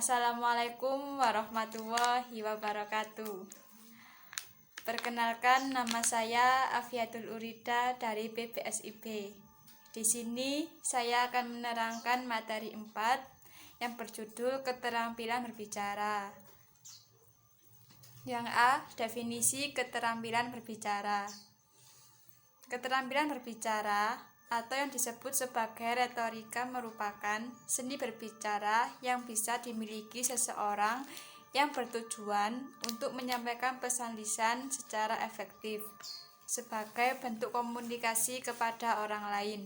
Assalamualaikum warahmatullahi wabarakatuh. Perkenalkan, nama saya Afiatul Urida dari PBSIB. Di sini saya akan menerangkan materi 4 yang berjudul keterampilan berbicara. Yang A, definisi keterampilan berbicara. Keterampilan berbicara atau yang disebut sebagai retorika merupakan seni berbicara yang bisa dimiliki seseorang yang bertujuan untuk menyampaikan pesan lisan secara efektif sebagai bentuk komunikasi kepada orang lain.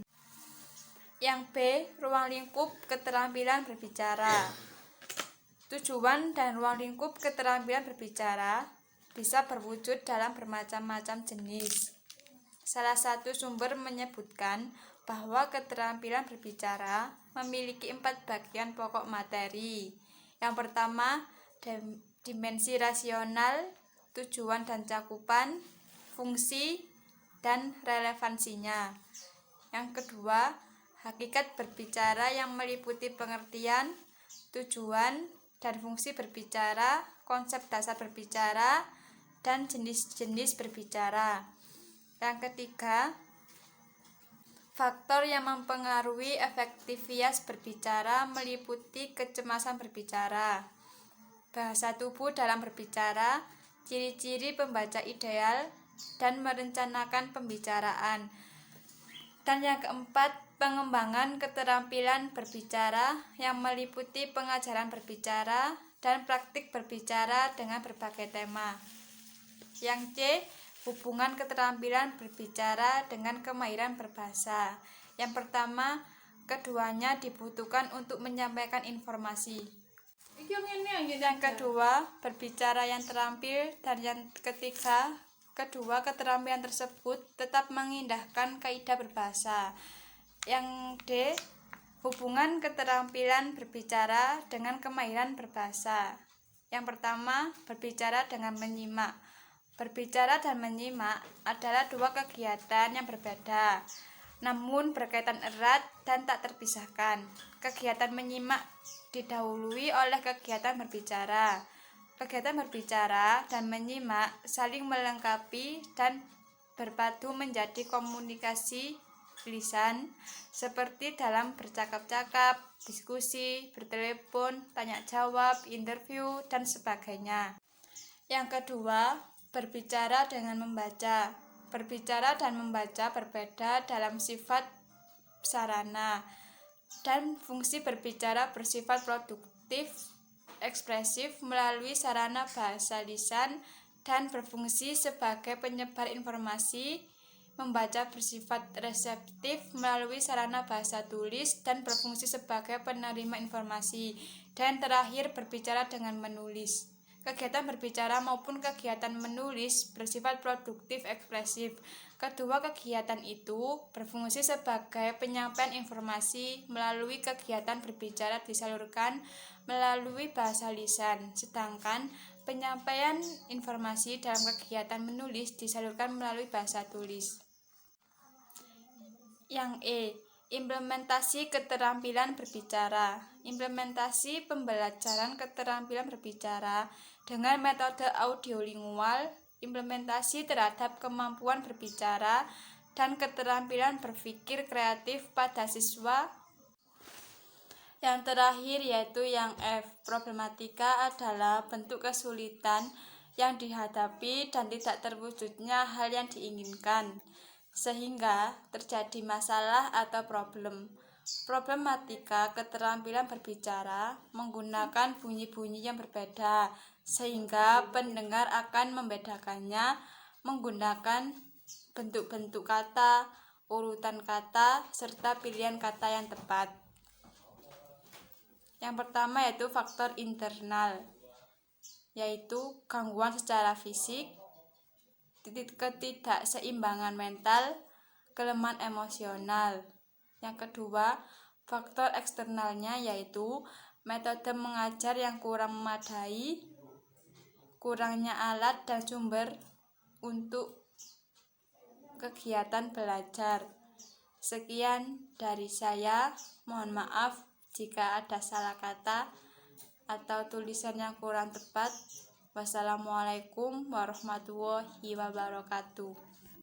Yang B, ruang lingkup keterampilan berbicara. Tujuan dan ruang lingkup keterampilan berbicara bisa berwujud dalam bermacam-macam jenis. Salah satu sumber menyebutkan bahwa keterampilan berbicara memiliki 4 bagian pokok materi. Yang pertama, dimensi rasional, tujuan dan cakupan, fungsi, dan relevansinya. Yang kedua, hakikat berbicara yang meliputi pengertian, tujuan, dan fungsi berbicara, konsep dasar berbicara, dan jenis-jenis berbicara. Yang ketiga, faktor yang mempengaruhi efektivitas berbicara meliputi kecemasan berbicara, bahasa tubuh dalam berbicara, ciri-ciri pembaca ideal, dan merencanakan pembicaraan. Dan yang keempat, pengembangan keterampilan berbicara yang meliputi pengajaran berbicara dan praktik berbicara dengan berbagai tema. Yang C, hubungan keterampilan berbicara dengan kemahiran berbahasa. Yang pertama, keduanya dibutuhkan untuk menyampaikan informasi. Yang kedua, berbicara yang terampil. Dan yang ketiga, kedua keterampilan tersebut tetap mengindahkan kaidah berbahasa. Yang D, hubungan keterampilan berbicara dengan kemahiran berbahasa. Yang pertama, berbicara dengan menyimak. Berbicara dan menyimak adalah dua kegiatan yang berbeda, namun berkaitan erat dan tak terpisahkan. Kegiatan menyimak didahului oleh kegiatan berbicara. Kegiatan berbicara dan menyimak saling melengkapi dan berpadu menjadi komunikasi lisan, seperti dalam bercakap-cakap, diskusi, bertelepon, tanya jawab, interview, dan sebagainya. Yang kedua, berbicara dengan membaca. Berbicara dan membaca berbeda dalam sifat sarana, dan fungsi berbicara bersifat produktif, ekspresif melalui sarana bahasa lisan, dan berfungsi sebagai penyebar informasi. Membaca bersifat reseptif melalui sarana bahasa tulis dan berfungsi sebagai penerima informasi. Dan terakhir, berbicara dengan menulis. Kegiatan berbicara maupun kegiatan menulis bersifat produktif ekspresif. Kedua kegiatan itu berfungsi sebagai penyampaian informasi melalui kegiatan berbicara disalurkan melalui bahasa lisan, sedangkan penyampaian informasi dalam kegiatan menulis disalurkan melalui bahasa tulis. Yang E, implementasi keterampilan berbicara. Implementasi pembelajaran keterampilan berbicara dengan metode audiolingual, implementasi terhadap kemampuan berbicara dan keterampilan berpikir kreatif pada siswa. Yang terakhir yaitu yang F, problematika adalah bentuk kesulitan yang dihadapi dan tidak terwujudnya hal yang diinginkan, sehingga terjadi masalah atau problem. Problematika keterampilan berbicara menggunakan bunyi-bunyi yang berbeda, sehingga pendengar akan membedakannya menggunakan bentuk-bentuk kata, urutan kata, serta pilihan kata yang tepat. Yang pertama yaitu faktor internal, yaitu gangguan secara fisik, ketidakseimbangan mental, kelemahan emosional. Yang kedua, faktor eksternalnya yaitu metode mengajar yang kurang memadai, kurangnya alat dan sumber untuk kegiatan belajar. Sekian dari saya, mohon maaf jika ada salah kata. atau tulisan yang kurang tepat. Wassalamualaikum warahmatullahi wabarakatuh.